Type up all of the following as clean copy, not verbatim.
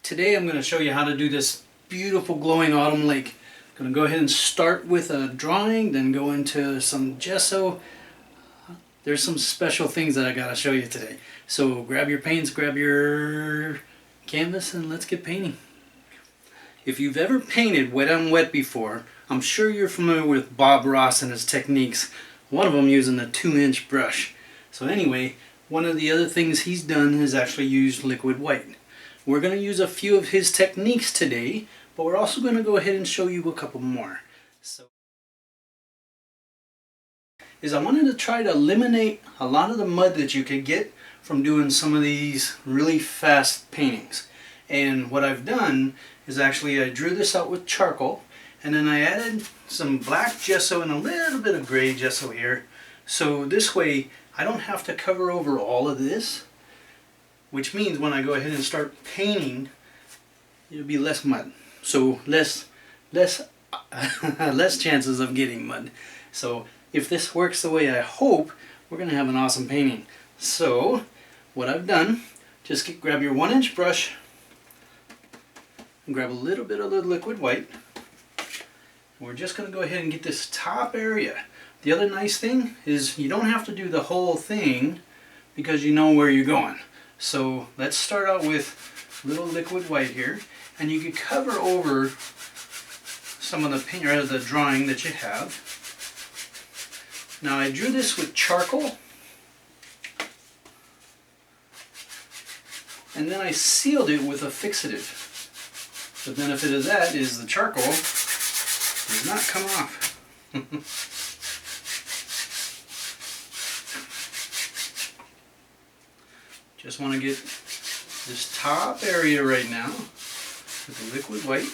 Today I'm going to show you how to do this beautiful glowing autumn lake. I'm going to go ahead and start with a drawing, then go into some gesso. There's some special things that I got to show you today. So grab your paints, grab your canvas, and let's get painting. If you've ever painted wet on wet before, I'm sure you're familiar with Bob Ross and his techniques. One of them using a 2-inch brush. So anyway, one of the other things he's done is actually used liquid white. We're going to use a few of his techniques today, but we're also going to go ahead and show you a couple more. I wanted to try to eliminate a lot of the mud that you could get from doing some of these really fast paintings. And what I've done is actually I drew this out with charcoal, and then I added some black gesso and a little bit of gray gesso here. So this way I don't have to cover over all of this, which means when I go ahead and start painting, it'll be less mud. So less chances of getting mud. So if this works the way I hope, we're going to have an awesome painting. So what I've done, just grab your 1-inch brush and grab a little bit of the liquid white. We're just going to go ahead and get this top area. The other nice thing is you don't have to do the whole thing because you know where you're going. So let's start out with a little liquid white here, and you can cover over some of the paint or the drawing that you have. Now I drew this with charcoal, and then I sealed it with a fixative. The benefit of that is the charcoal does not come off. Just want to get this top area right now with the liquid white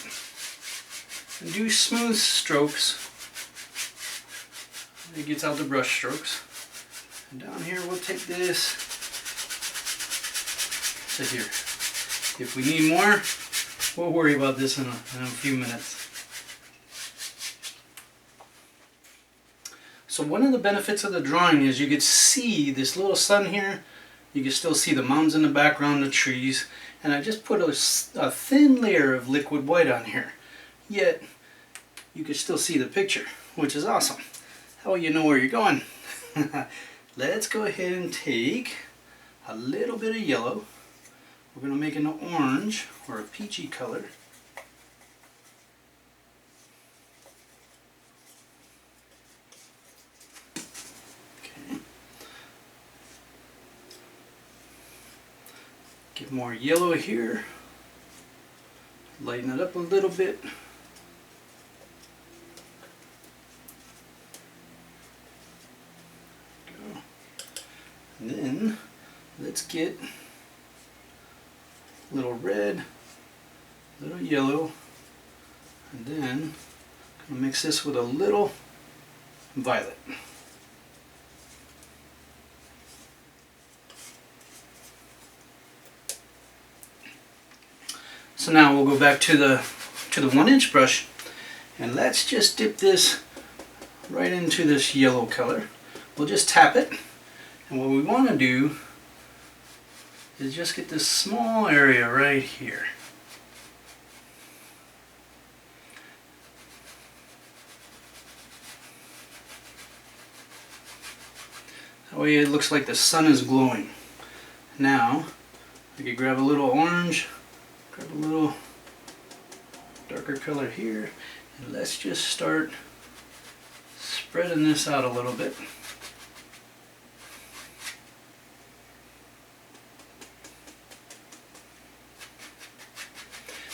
and do smooth strokes. It gets out the brush strokes. And down here we'll take this to here. If we need more, we'll worry about this in a few minutes. So one of the benefits of the drawing is you can see this little sun here. You can still see the mountains in the background, the trees, and I just put a thin layer of liquid white on here. Yet, you can still see the picture, which is awesome. That way you know where you're going. Let's go ahead and take a little bit of yellow. We're going to make an orange or a peachy color. Get more yellow here, lighten it up a little bit. Go. And then let's get a little red, a little yellow, and then I'm going to mix this with a little violet. So now we'll go back to the 1-inch brush, and let's just dip this right into this yellow color. We'll just tap it, and what we want to do is just get this small area right here. That way it looks like the sun is glowing. Now I could grab a little orange, grab a little darker color here, and let's just start spreading this out a little bit.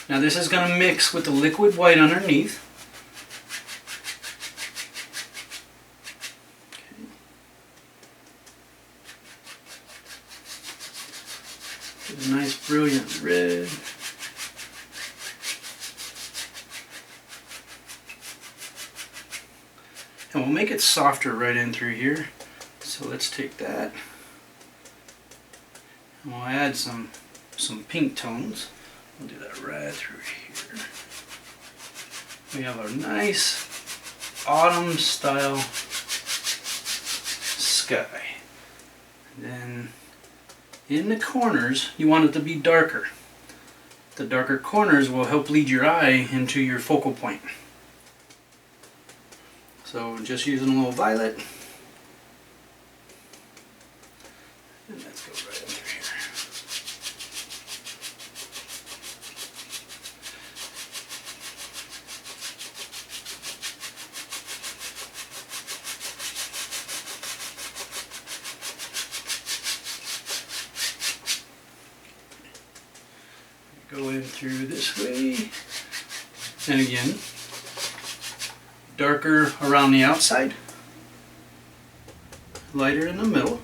Now this is going to mix with the liquid white underneath. Okay. Get a nice brilliant red. And we'll make it softer right in through here. So let's take that and we'll add some pink tones. We'll do that right through here. We have our nice autumn style sky. And then in the corners you want it to be darker. The darker corners will help lead your eye into your focal point. So just using a little violet. And let's go right in through here. Go in through this way, and again, darker around the outside, lighter in the middle.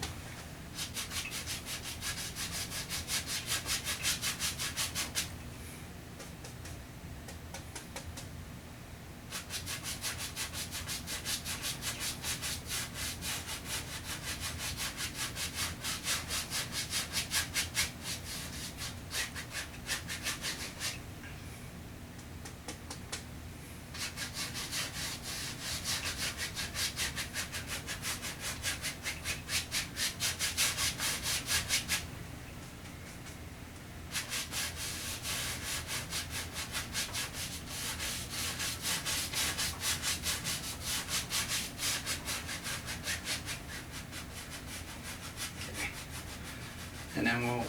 And then we'll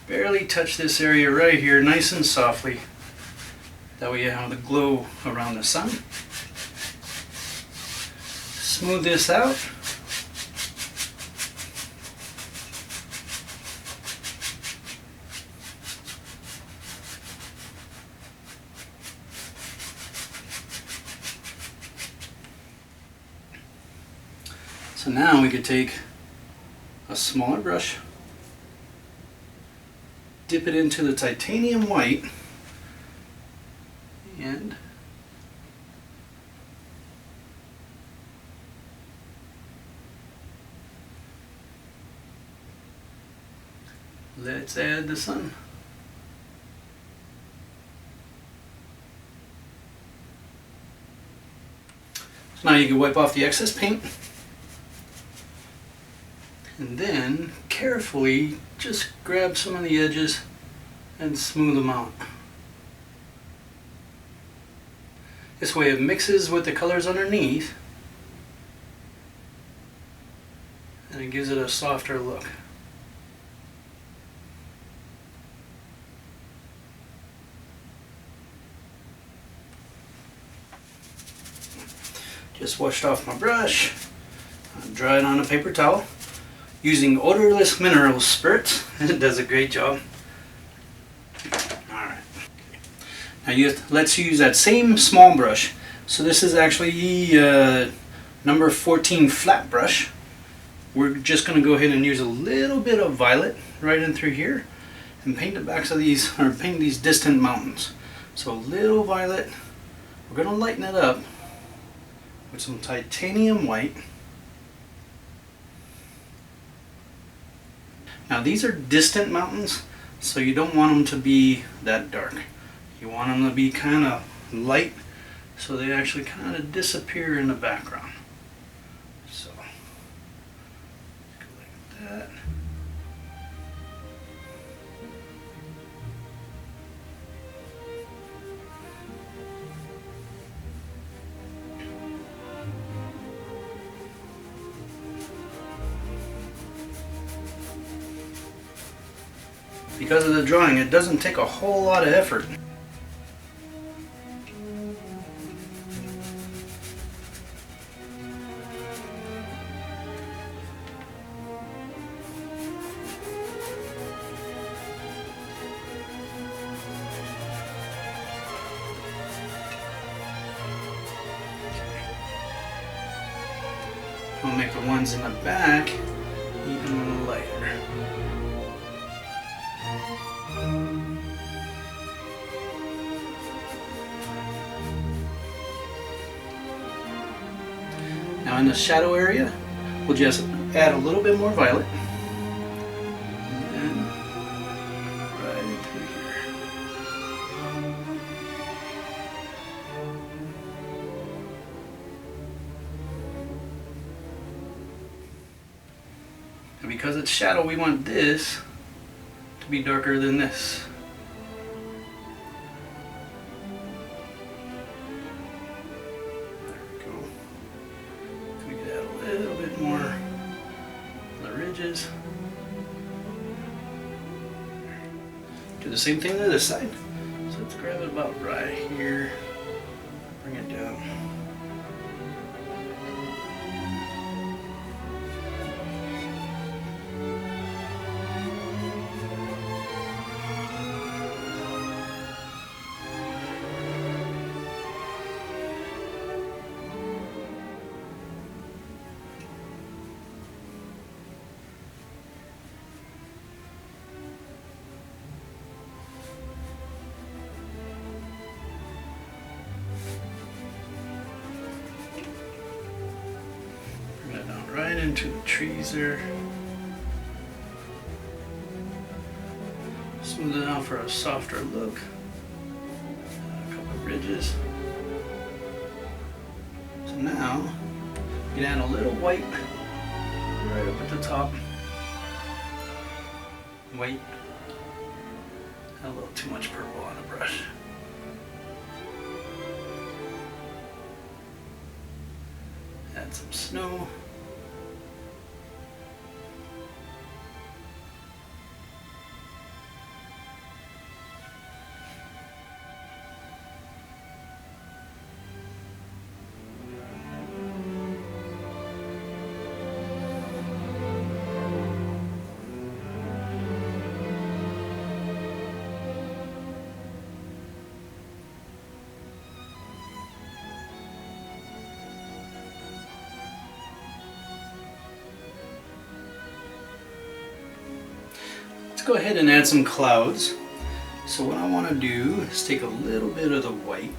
barely touch this area right here, nice and softly. That way you have the glow around the sun. Smooth this out. So now we could take a smaller brush, dip it into the titanium white, and let's add the sun. So now you can wipe off the excess paint. And then carefully just grab some of the edges and smooth them out. This way it mixes with the colors underneath and it gives it a softer look. Just washed off my brush, dry it on a paper towel. Using odorless mineral spirits, it does a great job. Alright. Now let's use that same small brush. So this is actually number 14 flat brush. We're just going to go ahead and use a little bit of violet right in through here and paint the backs of these, or paint these distant mountains. So a little violet. We're going to lighten it up with some titanium white. Now these are distant mountains, so you don't want them to be that dark. You want them to be kind of light, so they actually kind of disappear in the background. So, go like that. Because of the drawing, it doesn't take a whole lot of effort. We'll make the ones in the back even lighter. Now in the shadow area, we'll just add a little bit more violet. And then right in through here. And because it's shadow, we want this to be darker than this. the same thing to this side. So let's grab it about right here, bring it down. Right into the trees there. Smooth it out for a softer look. A couple of ridges. So now you can add a little white right up at the top. White. A little too much purple on the brush. Add some snow. Go ahead and add some clouds. So what I want to do is take a little bit of the white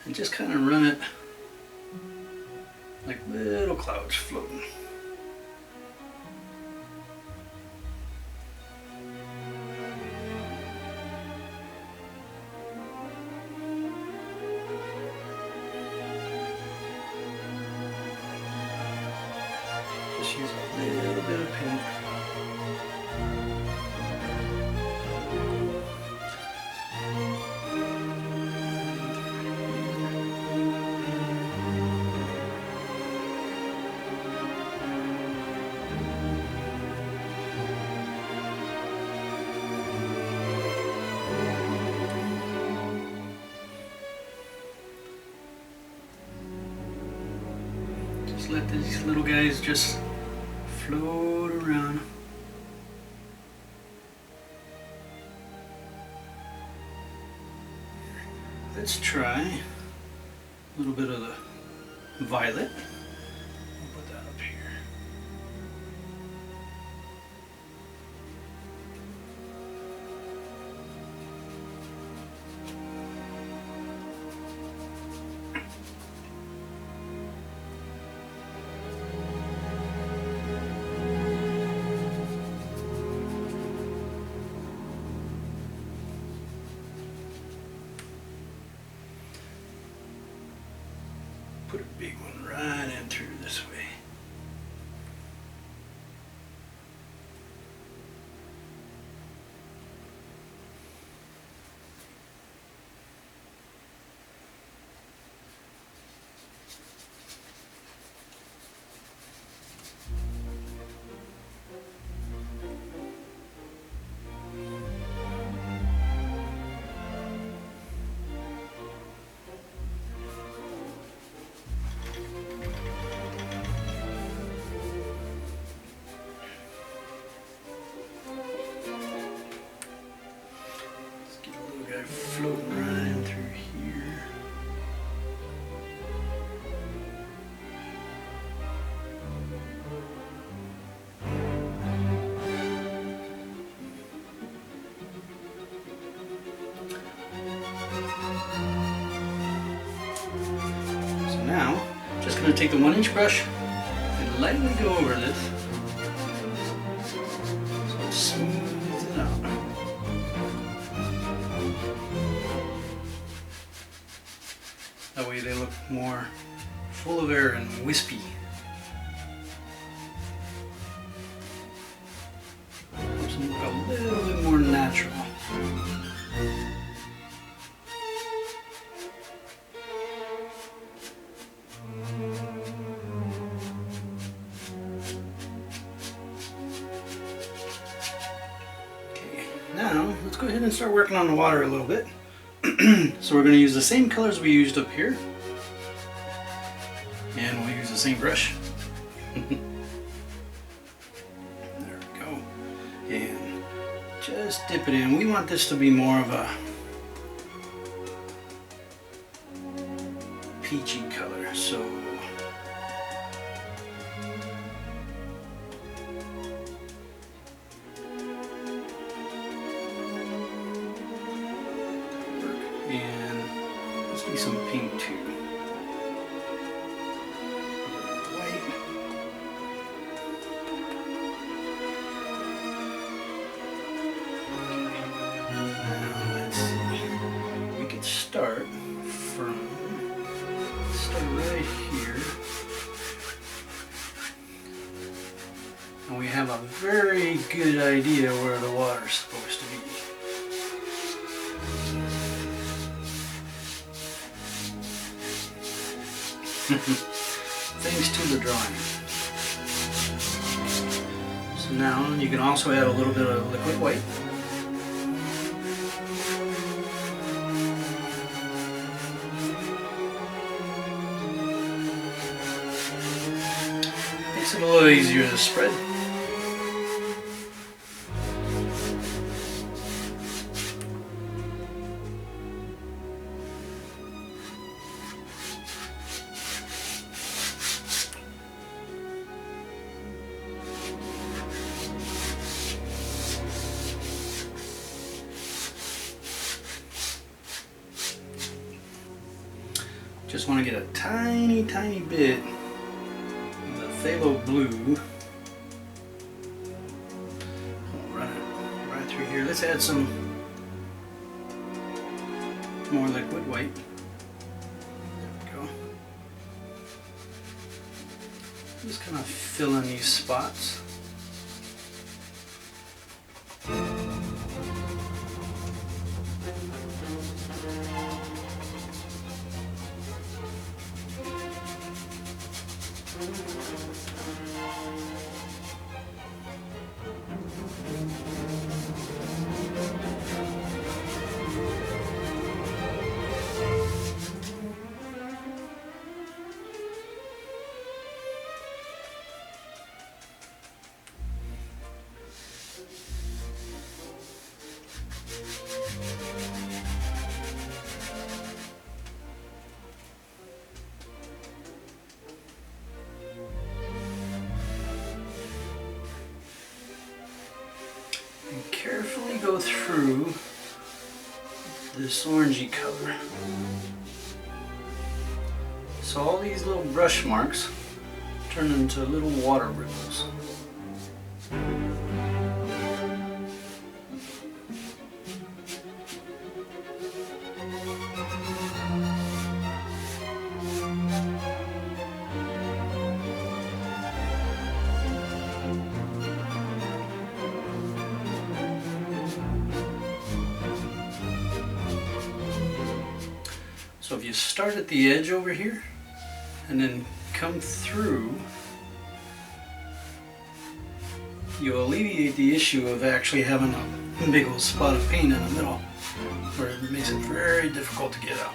and just kind of run it like little clouds floating. Just use a little bit of paint. Just let these little guys just float around. Let's try a little bit of the violet. I'll put that up here. Put a big one right in through this way. Floating right in through here. So now, just going to take the 1-inch brush and lightly go over this so it smooths it out. That way they look more full of air and wispy. Just look a little bit more natural. Now, let's go ahead and start working on the water a little bit. So we're going to use the same colors we used up here. And we'll use the same brush. There we go. And just dip it in. We want this to be more of a peachy color. So and let's do some pink too. White. Now let's see. We could start right here. And we have a very good idea where the water's supposed to be. Thanks to the drawing. So now you can also add a little bit of liquid white. Makes it a little easier to spread. Just want to get a tiny bit of the phthalo blue. We'll run it right through here. Let's add some more liquid white. There we go. Just kind of fill in these spots. And carefully go through this orangey color. So all these little brush marks turn into little water ripples. So if you start at the edge over here and then come through, you alleviate the issue of actually having a big old spot of paint in the middle where it makes it very difficult to get out.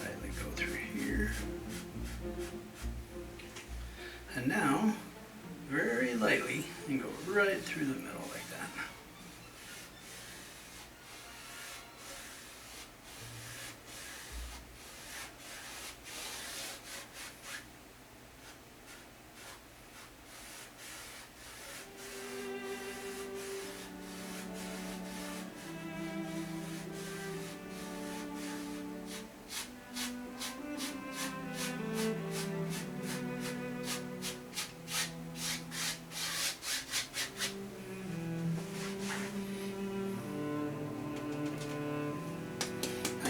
Lightly go through here. And now, very lightly, and go right through the middle like that.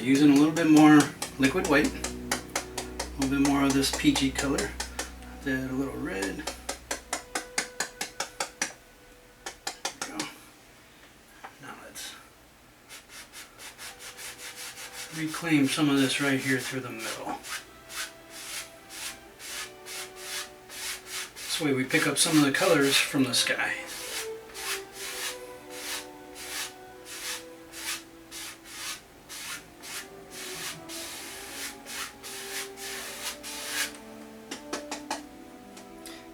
Using a little bit more liquid white, a little bit more of this peachy color, add a little red. There we go. Now let's reclaim some of this right here through the middle. This way we pick up some of the colors from the sky.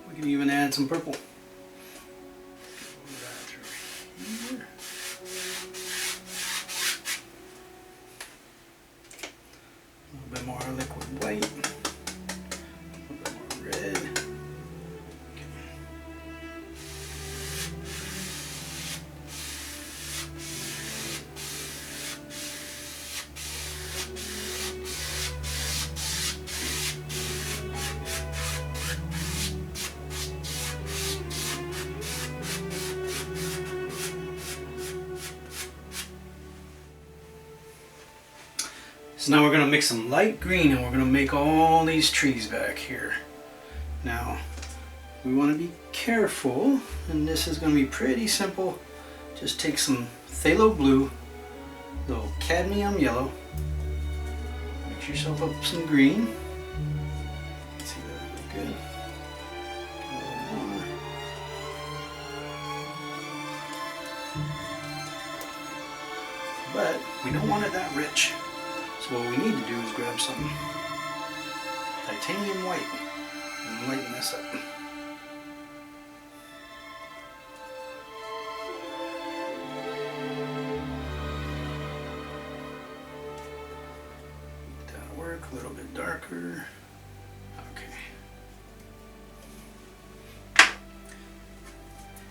We can even add some purple. A little bit more liquid white. A little bit more red. So now we're going to mix some light green and we're going to make all these trees back here. Now we want to be careful, and this is going to be pretty simple. Just take some phthalo blue, a little cadmium yellow, mix yourself up some green. Let's see, that looks good. A little more. But we don't want it that rich. So what we need to do is grab some titanium white and lighten this up. That'll work, a little bit darker. Okay.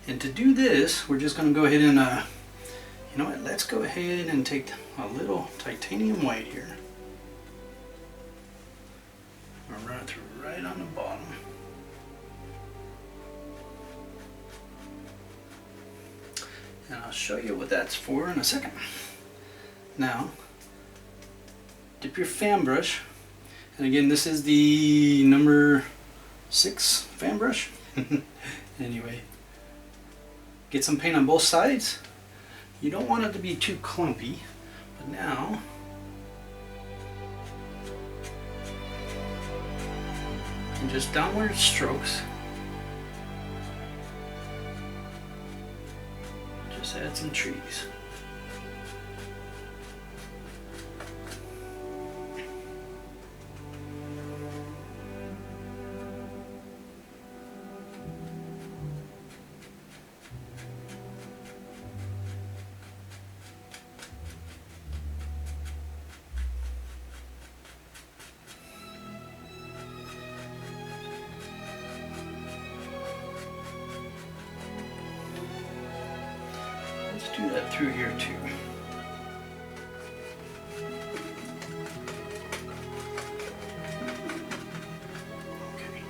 And to do this, we're just going to go ahead and you know what, let's go ahead and take a little titanium white here. I'll run it through right on the bottom. And I'll show you what that's for in a second. Now, dip your fan brush, and again this is the number 6 fan brush. Anyway, get some paint on both sides. You don't want it to be too clumpy, but now and just downward strokes. Just add some trees. Let's do that through here too. Okay.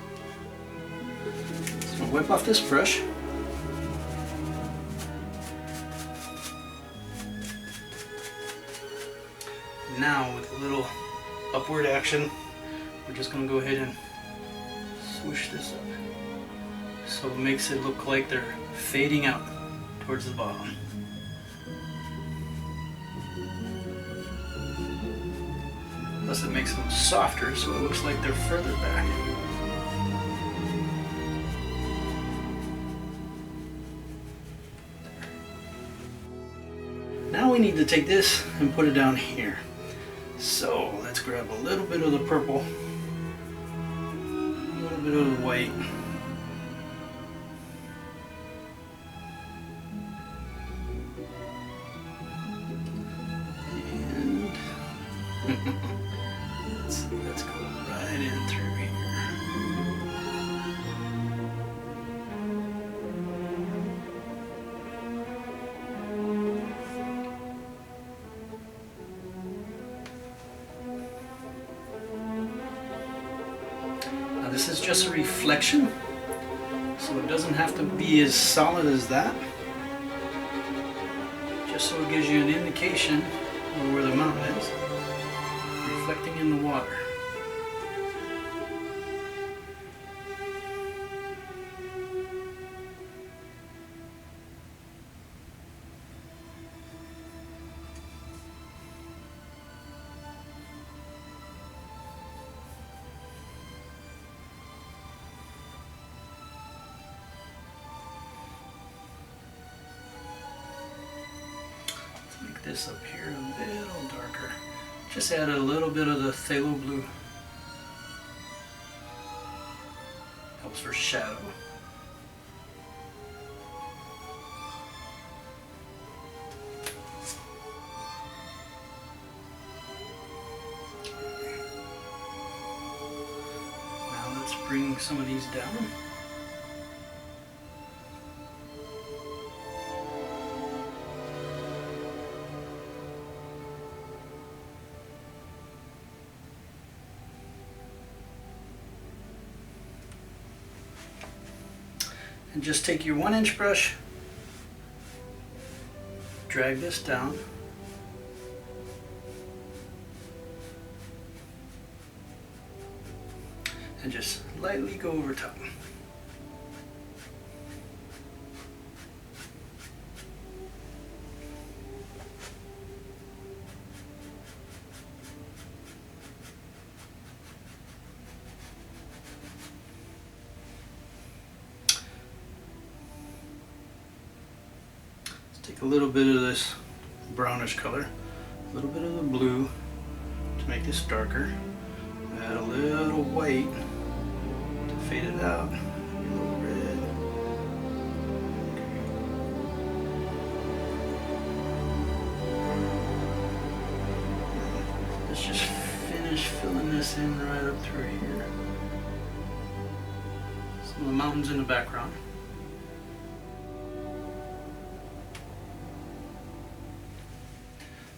So wipe off this brush. Now with a little upward action, we're just going to go ahead and swoosh this up. So it makes it look like they're fading out towards the bottom. Plus it makes them softer so it looks like they're further back. Now we need to take this and put it down here. So let's grab a little bit of the purple, a little bit of the white. Let's go right in through here. Now this is just a reflection, so it doesn't have to be as solid as that. Just so it gives you an indication of where the mountain is, reflecting in the water. this up here a little darker. Just add a little bit of the phthalo blue. Helps for shadow. Now let's bring some of these down. And just take your 1-inch brush, drag this down, and just lightly go over top. Take a little bit of this brownish color, a little bit of the blue to make this darker, add a little white to fade it out, a little red. Okay. Let's just finish filling this in right up through here. Some of the mountains in the background.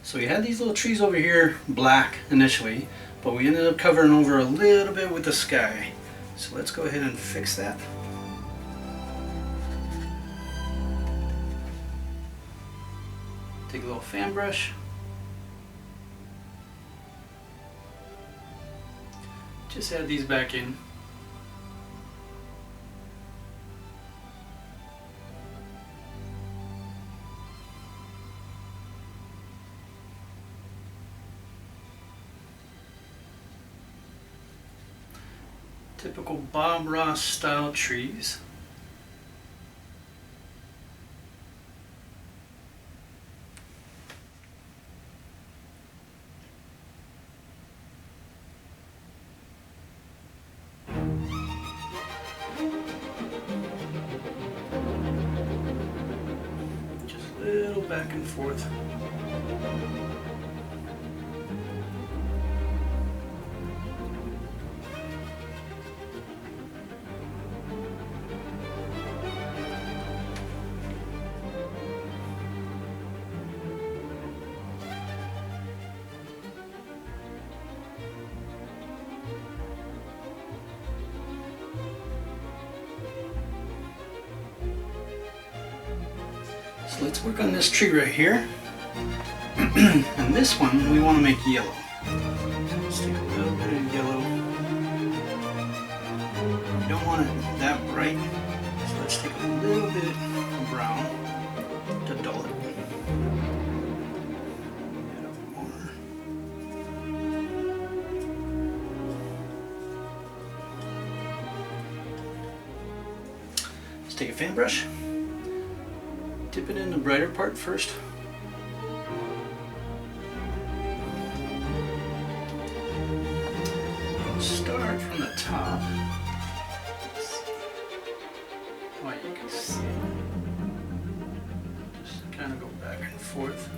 So we had these little trees over here black initially, but we ended up covering over a little bit with the sky. So let's go ahead and fix that. Take a little fan brush. Just add these back in. Typical Bob Ross style trees. Just a little back and forth. So let's work on this tree right here. And this one we want to make yellow. Let's take a little bit of yellow. We don't want it that bright, so let's take a little bit of brown to dull it. A bit more. Let's take a fan brush. Dip it in the brighter part first. Start from the top. Oh, you can see it. Just kind of go back and forth.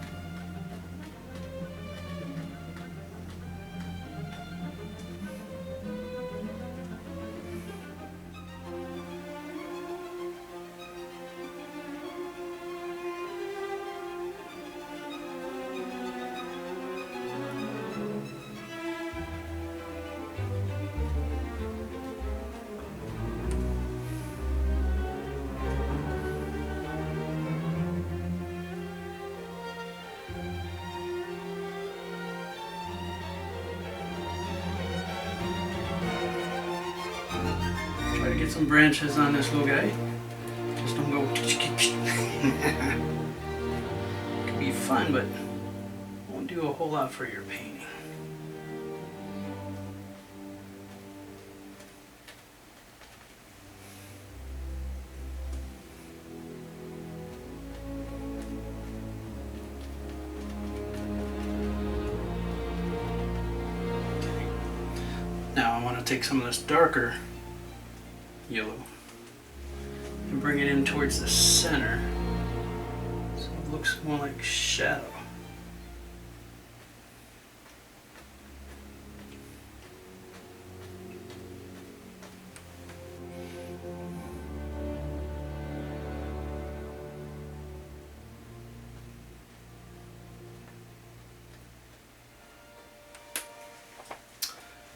Try to get some branches on this little guy. Just don't go. Could be fun, but won't do a whole lot for your painting. to take some of this darker yellow and bring it in towards the center so it looks more like shadow.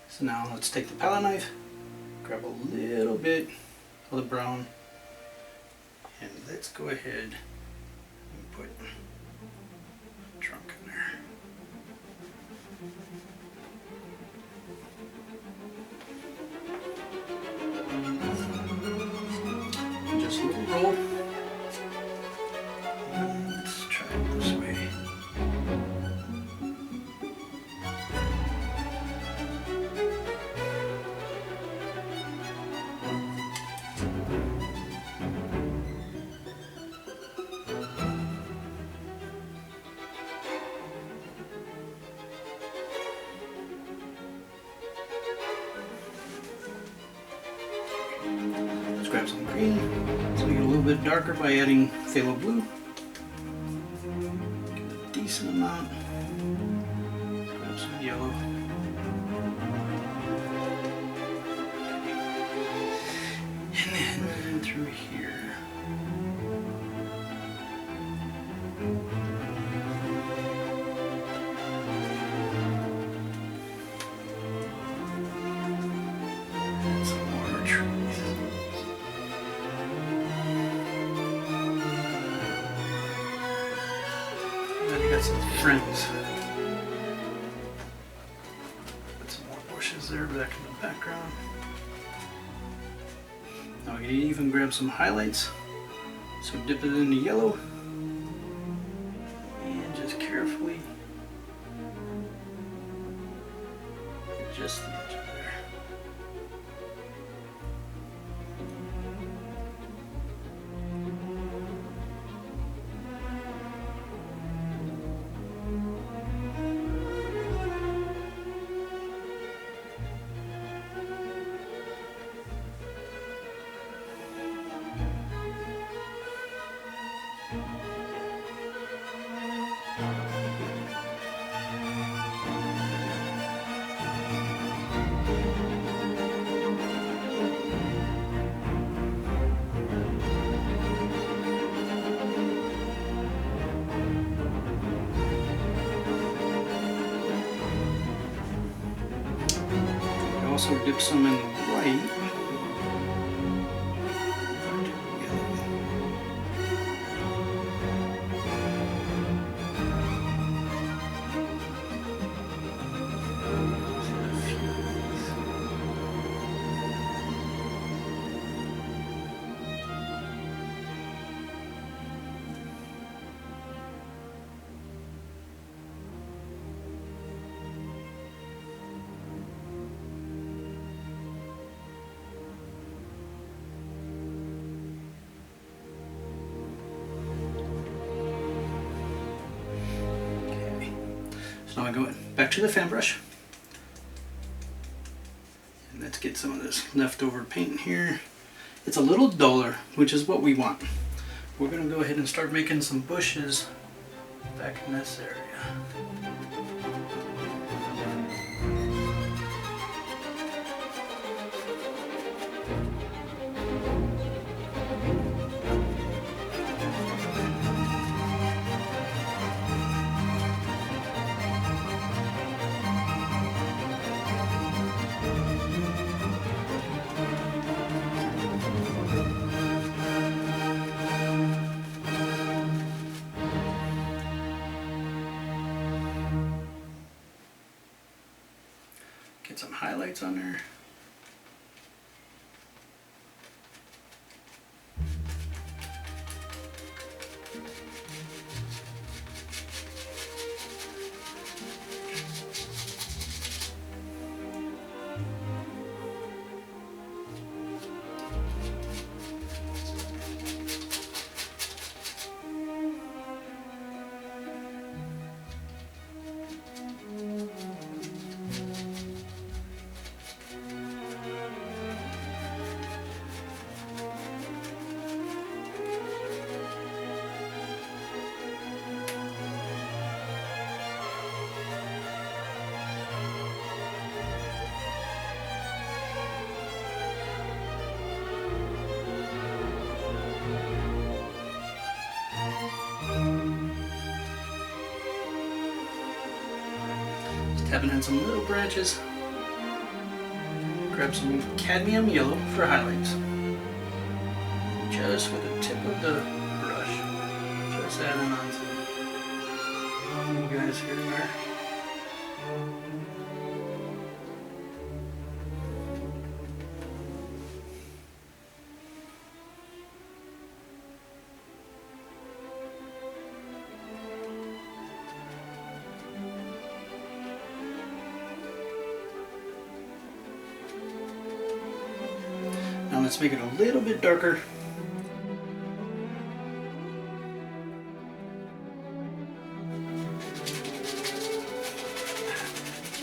So now let's take the palette knife, grab a little bit of the brown, and let's go ahead and put trunk in there. And just a little roll. And let's try it this way. Let's grab some green, so we get a little bit darker by adding phthalo blue. Get a decent amount. Grab some yellow. And then through here. Some more trees. Then you got some friends. Put some more bushes there back in the background. Now we can even grab some highlights. So dip it in the yellow. And just carefully adjust the edge of there. Also dip some in the white. So now I go back to the fan brush. And let's get some of this leftover paint here. It's a little duller, which is what we want. We're going to go ahead and start making some bushes back in this area. Get some highlights on there. tapping in some little branches. Grab some cadmium yellow for highlights. Just with the tip of the brush, just adding on some you guys here and there. Now let's make it a little bit darker.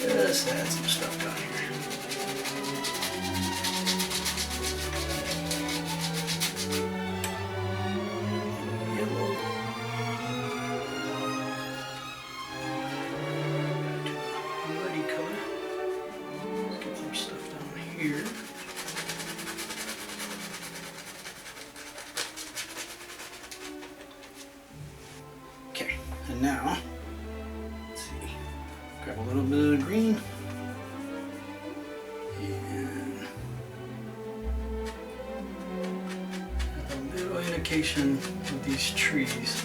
Just add some stuff down here. Yellow. Muddy color. Get some stuff down here. Okay, and now, let's see, grab a little bit of green, and a little indication of these trees.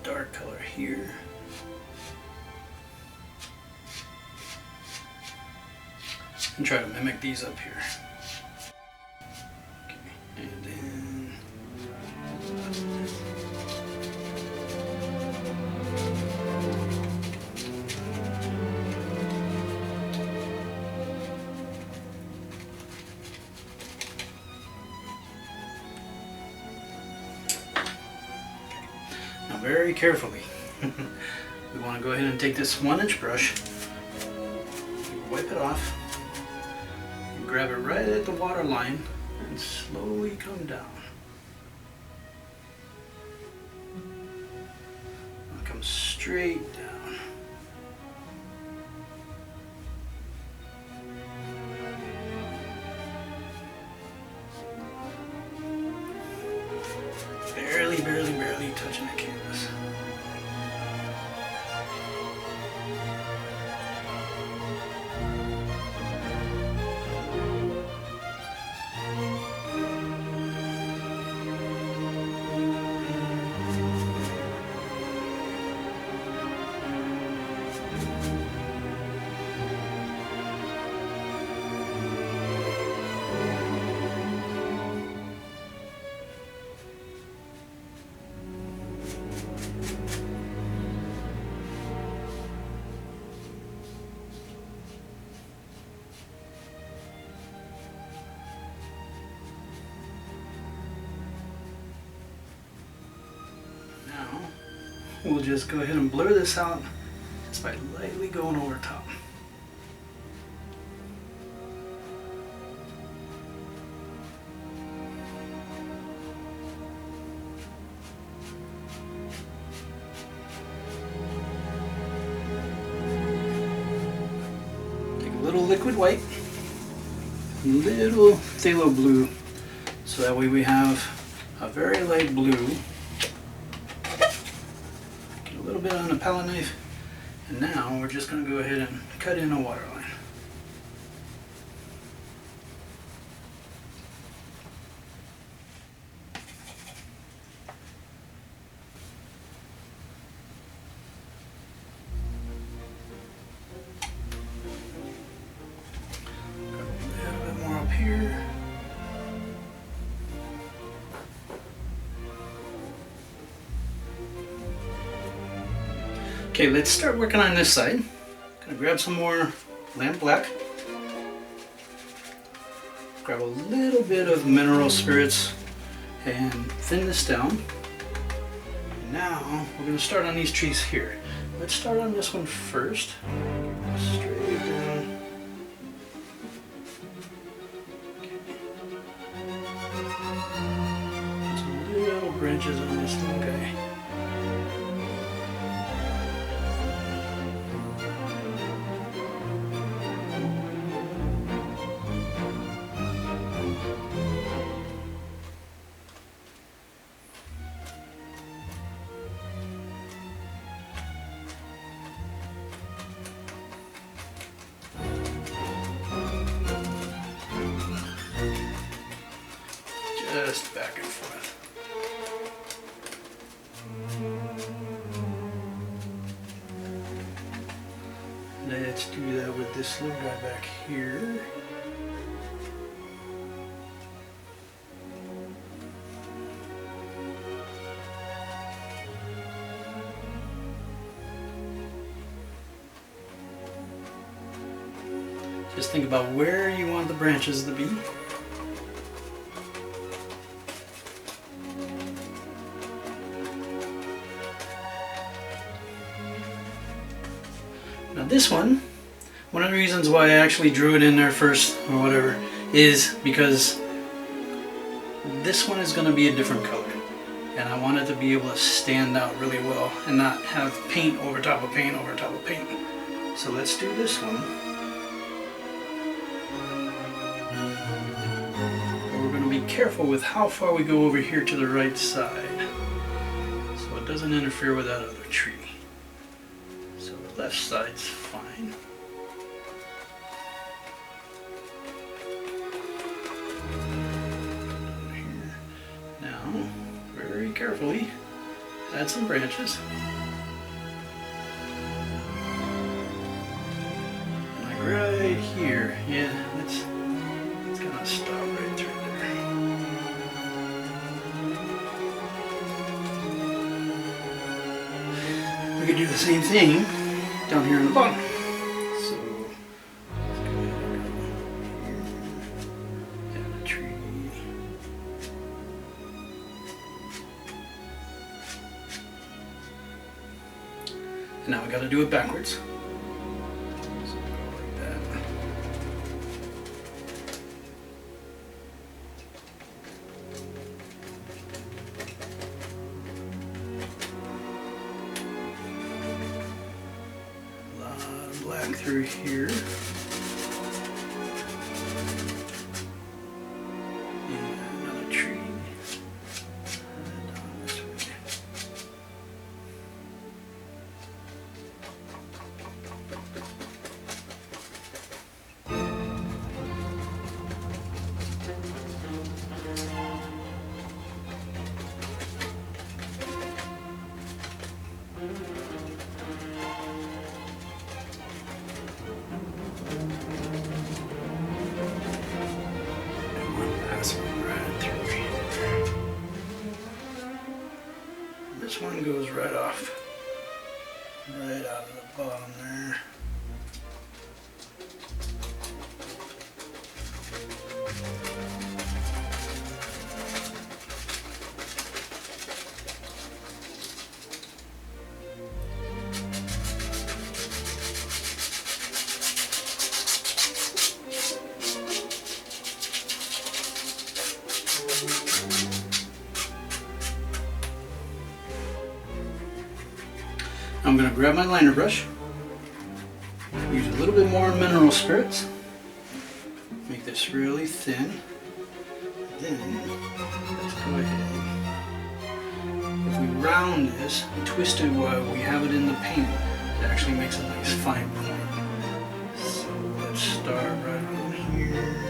Dark color here. And try to mimic these up here. Okay. And then now very carefully, we want to go ahead and take this 1-inch brush, wipe it off, and grab it right at the water line and slowly come down. I'll come straight down. Barely touching the canvas. We'll just go ahead and blur this out just by lightly going over top. Take a little liquid white, a little phthalo blue, so that way we have a very light blue. A little bit on a palette knife, and now we're just going to go ahead and cut in a waterline. Got a little bit more up here. Okay, let's start working on this side. Gonna grab some more lamp black. Grab a little bit of mineral spirits and thin this down. And now we're gonna start on these trees here. Let's start on this one first. Straight down. let's do that with this little guy back here. Just think about where you want the branches to be. Now this one of the reasons why I actually drew it in there first, or whatever, is because this one is going to be a different color. And I want it to be able to stand out really well and not have paint over top of paint over top of paint. So let's do this one. We're going to be careful with how far we go over here to the right side, so it doesn't interfere with that other tree. So the left side's fine. Now, very carefully, add some branches. And like right here, yeah, it's gonna stop right through there. We could do the same thing down here on the bottom. So let's go ahead and add a tree. And now we got to do it backwards. So go like that. A lot of black through here. And another tree. And down this way. Right through here. This one goes right off, right out of the bottom there. I'm going to grab my liner brush, use a little bit more mineral spirits, make this really thin, then let's go ahead. If we round this, twist it while we have it in the paint, it actually makes a nice fine point. So let's start right on here.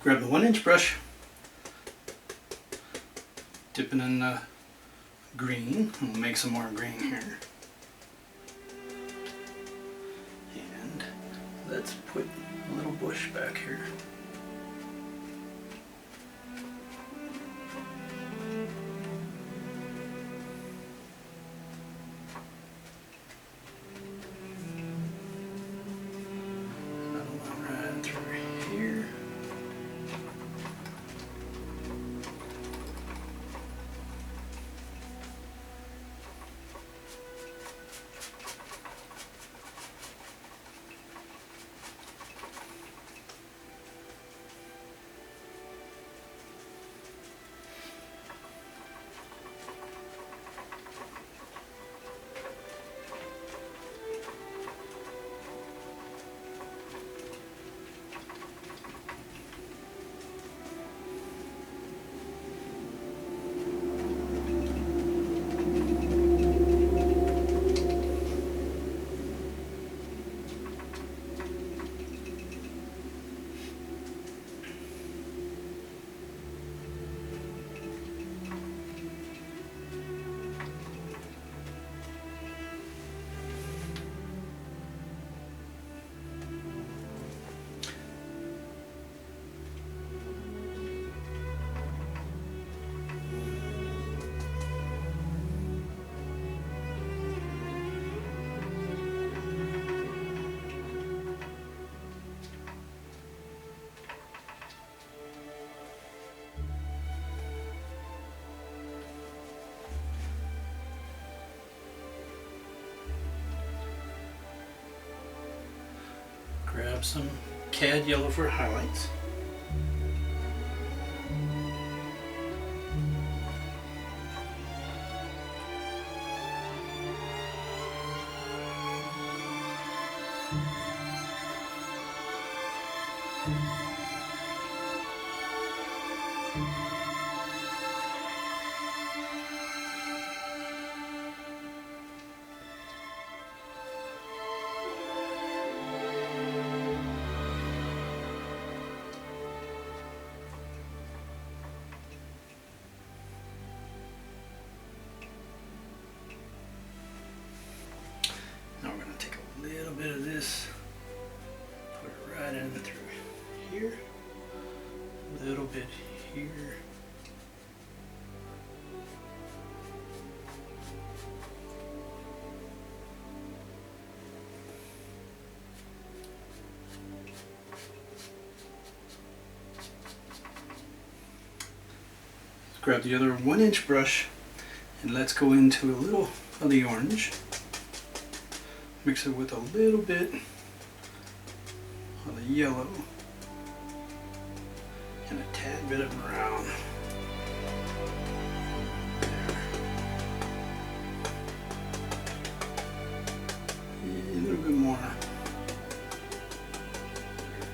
Grab the 1-inch brush, dip it in the green, and we'll make some more green here. And let's put a little bush back here. Another one right through here. grab some cad yellow for highlights. Now we're going to take a little bit of this, put it right in through here, a little bit here. Grab the other 1-inch brush and let's go into a little of the orange. Mix it with a little bit of the yellow and a tad bit of brown. There. And a little bit more. There we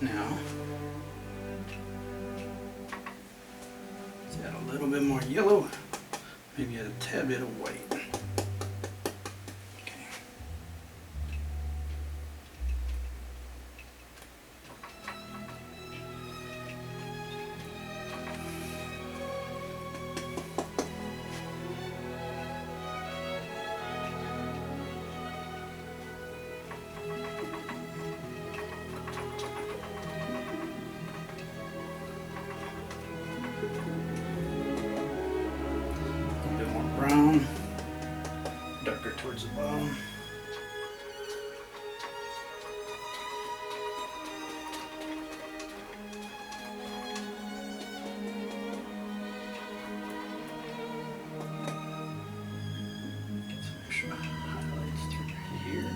go. Now, let's add a little bit more yellow. Maybe a tad bit of white. Okay. Brown, darker towards the bottom. Get some extra highlights through here.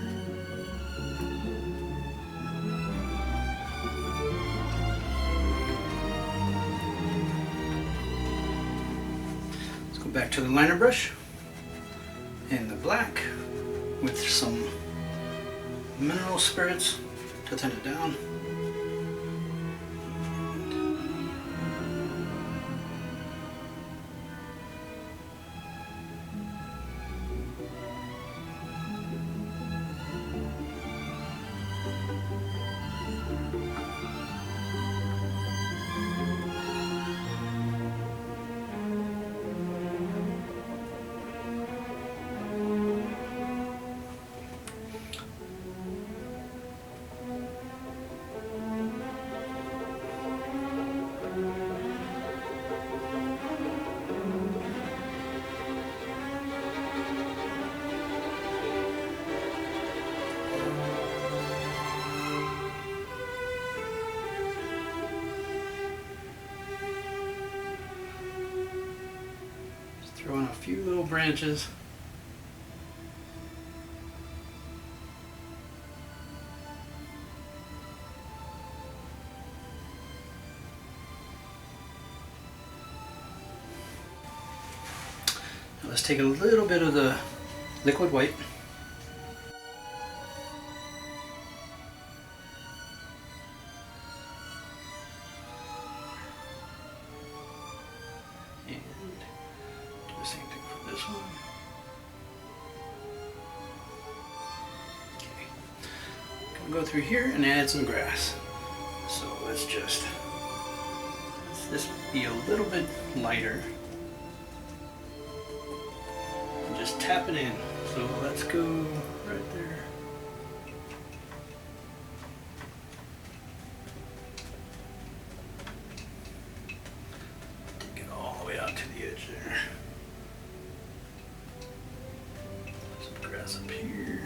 Let's go back to the liner brush and the black with some mineral spirits to tint it down. Throw in a few little branches. Now let's take a little bit of the liquid white. Same thing for this one. Okay. Gonna go through here and add some grass. So let's this be a little bit lighter. And just tap it in. So let's go right there. Take it all the way out to the edge there. Grass up here.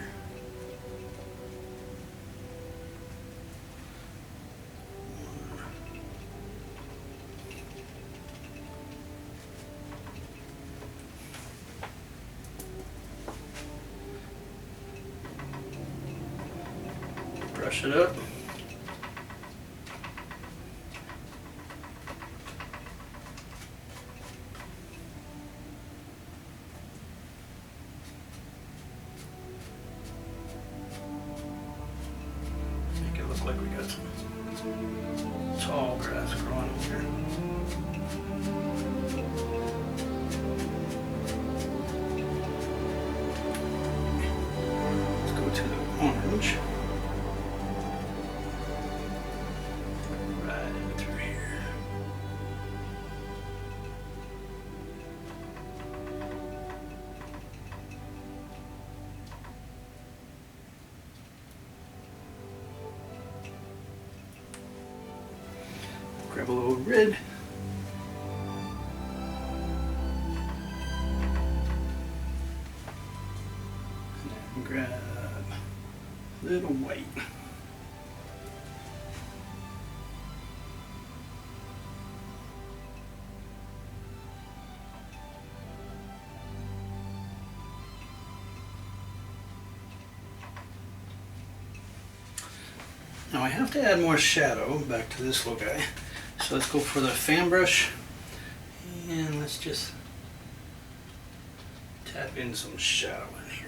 Brush it up. Make it look like we got some tall grass growing over here. Let's go to the orange. Right in through here. Grab a little red. And grab a little white. Now I have to add more shadow back to this little guy. So let's go for the fan brush and let's just tap in some shadow in here.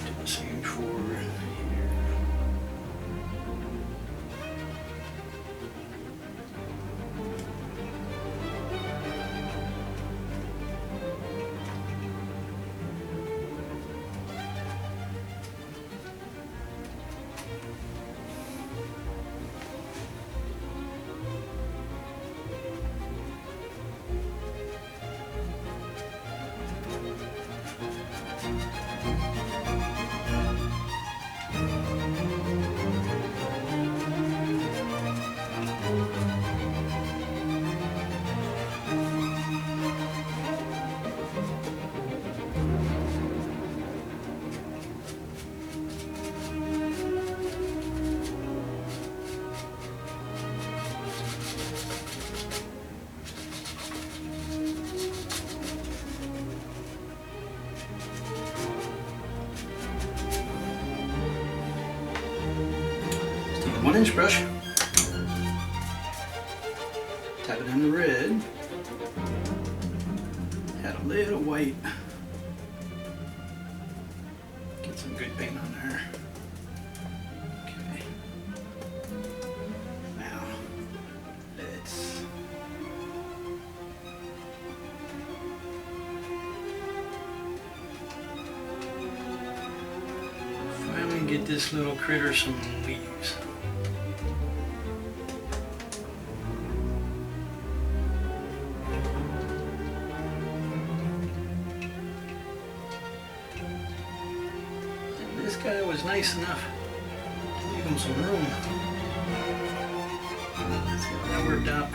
Do the same for here. Let's take a 1-inch brush, tap it in the red, add a little white, get some good paint on there. Okay. Now, let's finally get this little critter some leaves. This guy was nice enough to leave him some room. Let's see how that worked out.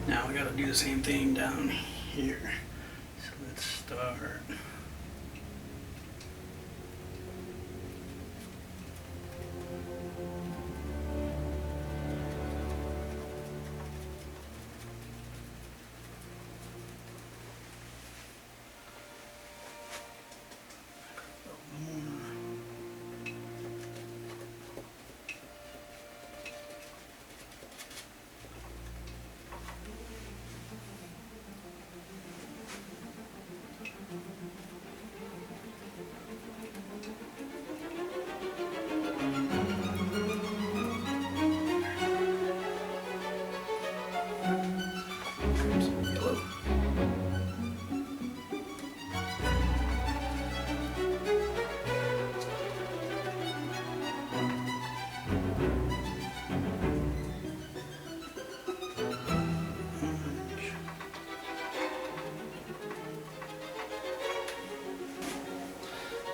Now we got to do the same thing down here. So let's start.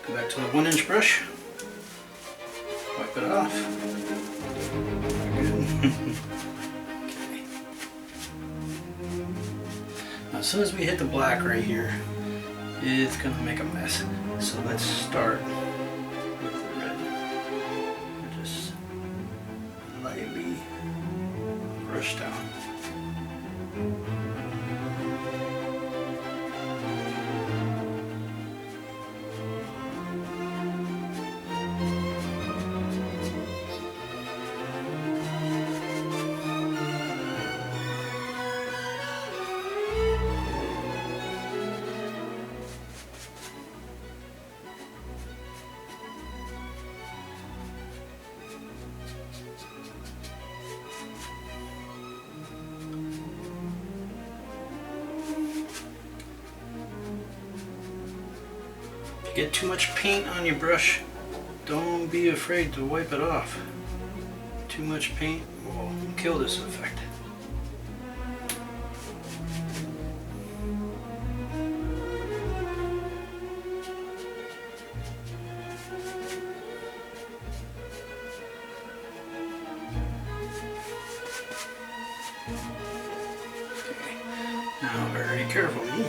Go back to the 1-inch brush. Wipe it off. Good. Okay. Now, as soon as we hit the black right here, it's gonna make a mess. So let's start with the red. Just lightly brush down. Get too much paint on your brush, don't be afraid to wipe it off. Too much paint will kill this effect. Okay. Now very carefully,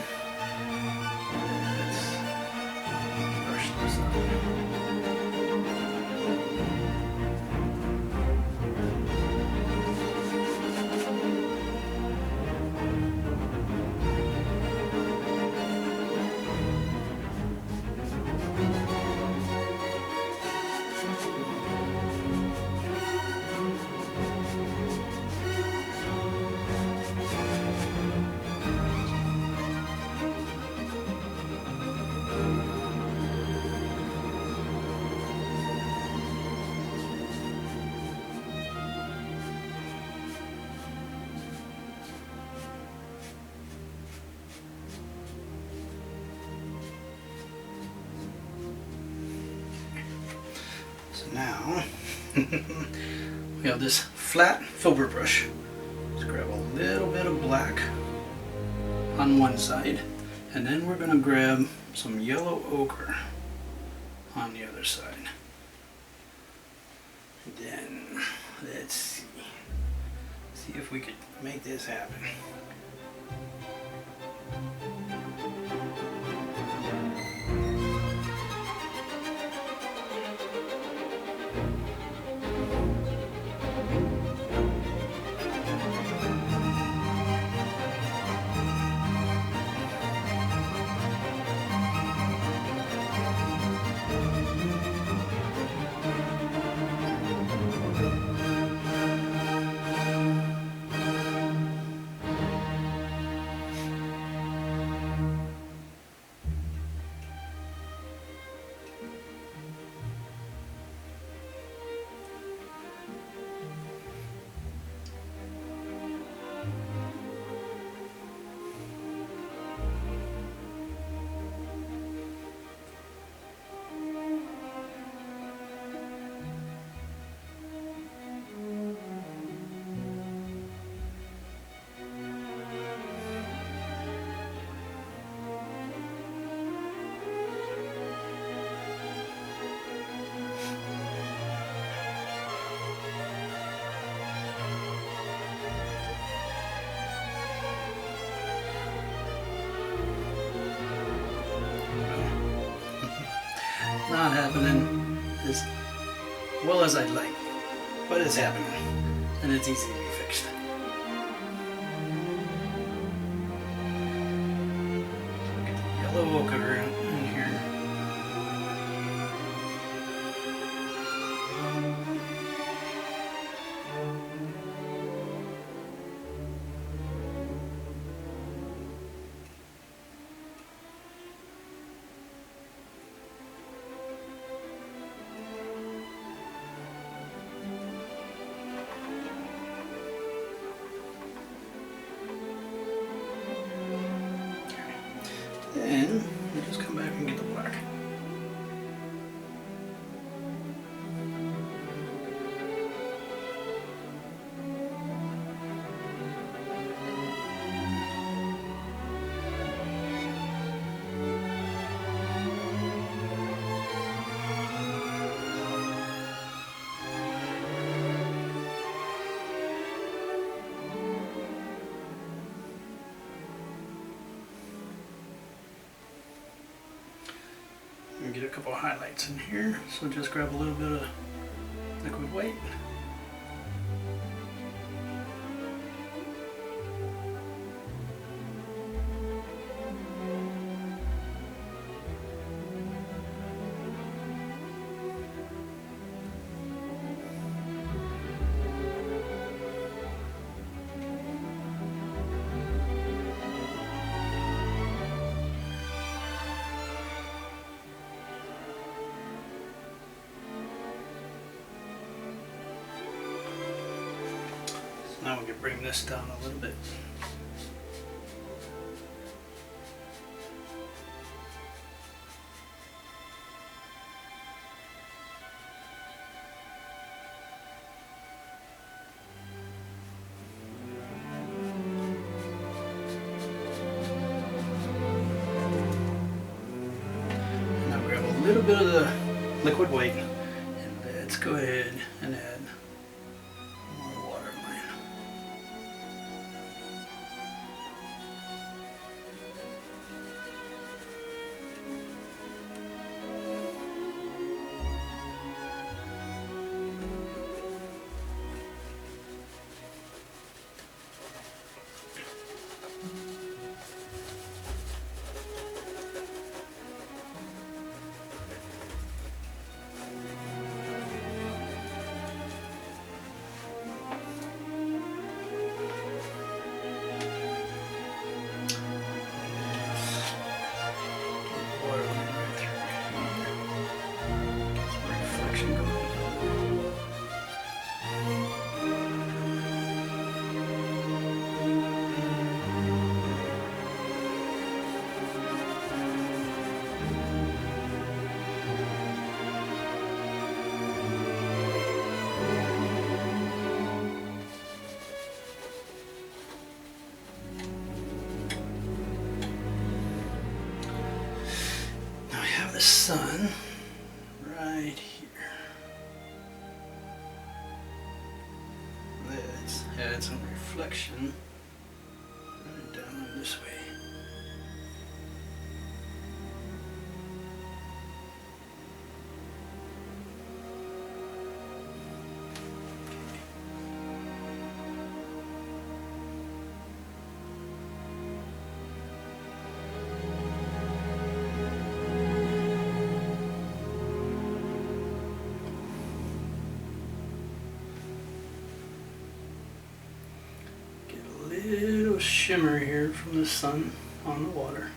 now we have this flat filbert brush. Let's grab a little bit of black on one side, and then we're going to grab some yellow ochre on the other side. And then let's see if we could make this happen. Not happening as well as I'd like, but it's happening, and it's easy to be fixed. Get the yellow ochre in here. Then we'll just come back and get the black. get a couple of highlights in here. So just grab a little bit of liquid white. Now we can bring this down a little bit. Now grab a little bit of the liquid white and let's go ahead and add more waterline. The sun right here. Let's add some reflection down this way. Little shimmer here from the sun on the water.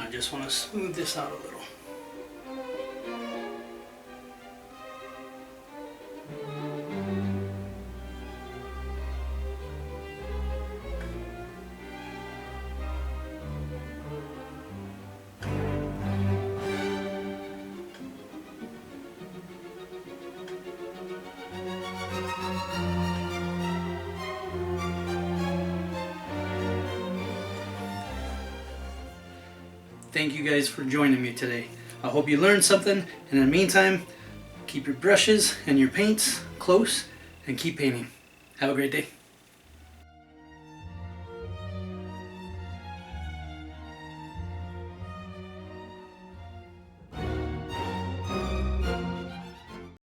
I just want to smooth this out a little. Thank you guys for joining me today. I hope you learned something. In the meantime, keep your brushes and your paints close and keep painting. Have a great day.